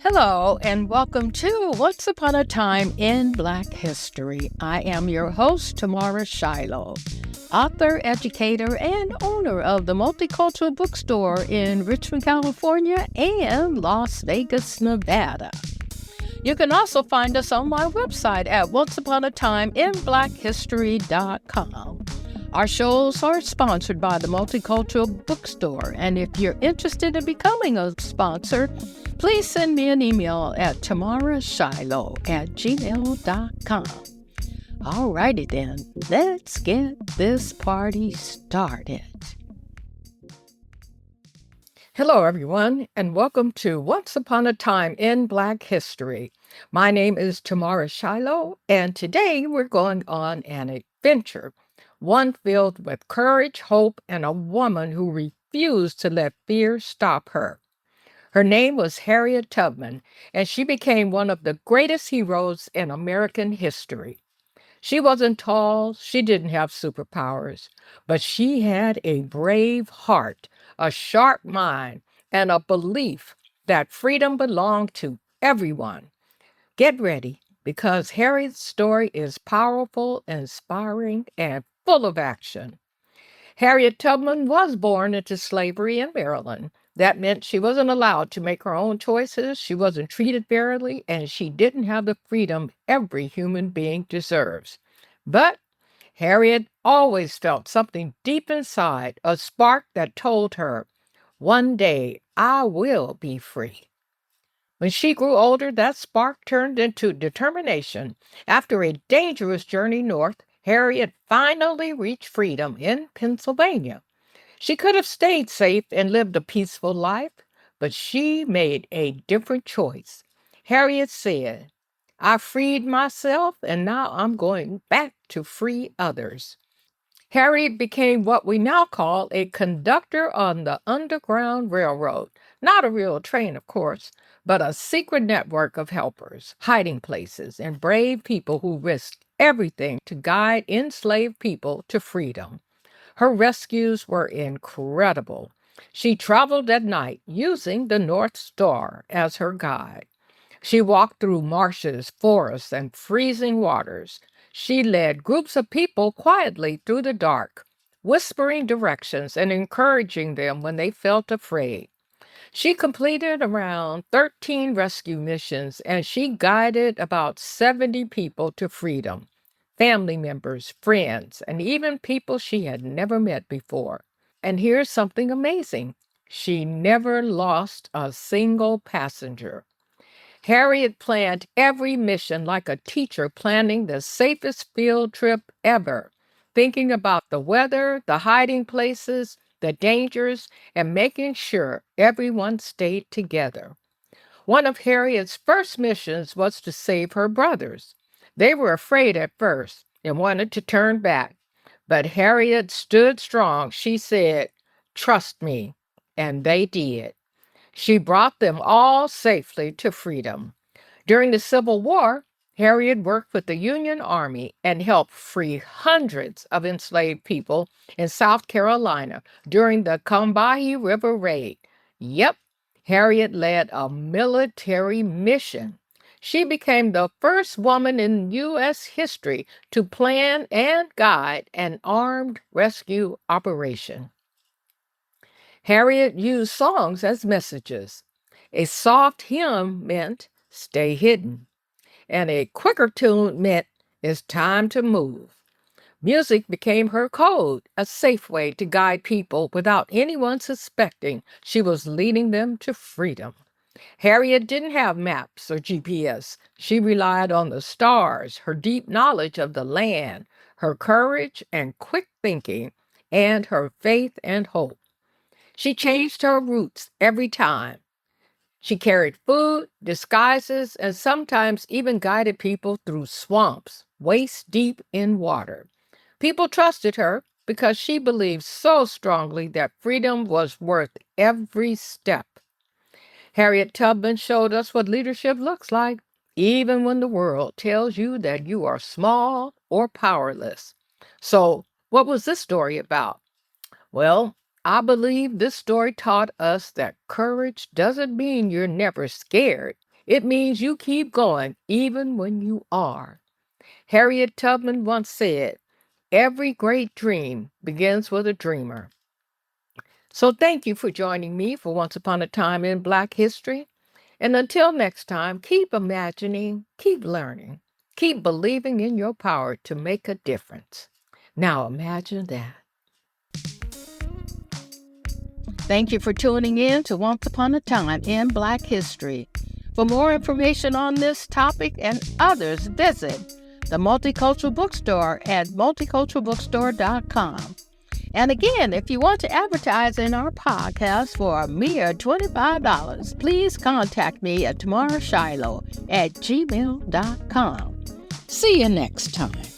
Hello, and welcome to Once Upon a Time in Black History. I am your host, Tamara Shiloh, author, educator, and owner of the Multicultural Bookstore in Richmond, California, and Las Vegas, Nevada. You can also find us on my website at onceuponatimeInBlackHistory.com. Our shows are sponsored by the Multicultural Bookstore, and if you're interested in becoming a sponsor, please send me an email at tamarashiloh@gmail.com. Alrighty then, let's get this party started. Hello everyone, and welcome to Once Upon a Time in Black History. My name is Tamara Shiloh, and today we're going on an adventure, one filled with courage, hope, and a woman who refused to let fear stop her. Her name was Harriet Tubman, and she became one of the greatest heroes in American history. She wasn't tall, she didn't have superpowers, but she had a brave heart, a sharp mind, and a belief that freedom belonged to everyone. Get ready, because Harriet's story is powerful, inspiring, and full of action. Harriet Tubman was born into slavery in Maryland. That meant she wasn't allowed to make her own choices, she wasn't treated fairly, and she didn't have the freedom every human being deserves. But Harriet always felt something deep inside, a spark that told her, one day I will be free. When she grew older, that spark turned into determination. After a dangerous journey north, Harriet finally reached freedom in Pennsylvania. She could have stayed safe and lived a peaceful life, but she made a different choice. Harriet said, I freed myself and now I'm going back to free others. Harriet became what we now call a conductor on the Underground Railroad. Not a real train, of course, but a secret network of helpers, hiding places, and brave people who risked everything to guide enslaved people to freedom. Her rescues were incredible. She traveled at night using the North Star as her guide. She walked through marshes, forests, and freezing waters. She led groups of people quietly through the dark, whispering directions and encouraging them when they felt afraid. She completed around 13 rescue missions, and she guided about 70 people to freedom, family members, friends, and even people she had never met before. And here's something amazing. She never lost a single passenger. Harriet planned every mission like a teacher planning the safest field trip ever, thinking about the weather, the hiding places, the dangers, and making sure everyone stayed together. One of Harriet's first missions was to save her brothers. They were afraid at first and wanted to turn back, but Harriet stood strong. She said, Trust me, and they did. She brought them all safely to freedom. During the Civil War, Harriet worked with the Union Army and helped free hundreds of enslaved people in South Carolina during the Combahee River Raid. Yep, Harriet led a military mission. She became the first woman in U.S. history to plan and guide an armed rescue operation. Harriet used songs as messages. A soft hymn meant stay hidden, and a quicker tune meant it's time to move. Music became her code, a safe way to guide people without anyone suspecting she was leading them to freedom. Harriet didn't have maps or GPS. She relied on the stars, her deep knowledge of the land, her courage and quick thinking, and her faith and hope. She changed her routes every time. She carried food, disguises, and sometimes even guided people through swamps, waist deep in water. People trusted her because she believed so strongly that freedom was worth every step. Harriet Tubman showed us what leadership looks like, even when the world tells you that you are small or powerless. So, what was this story about? Well, I believe this story taught us that courage doesn't mean you're never scared. It means you keep going even when you are. Harriet Tubman once said, "Every great dream begins with a dreamer." So thank you for joining me for Once Upon a Time in Black History. And until next time, keep imagining, keep learning, keep believing in your power to make a difference. Now imagine that. Thank you for tuning in to Once Upon a Time in Black History. For more information on this topic and others, visit the Multicultural Bookstore at multiculturalbookstore.com. And again, if you want to advertise in our podcast for a mere $25, please contact me at tamarashiloh@gmail.com. See you next time.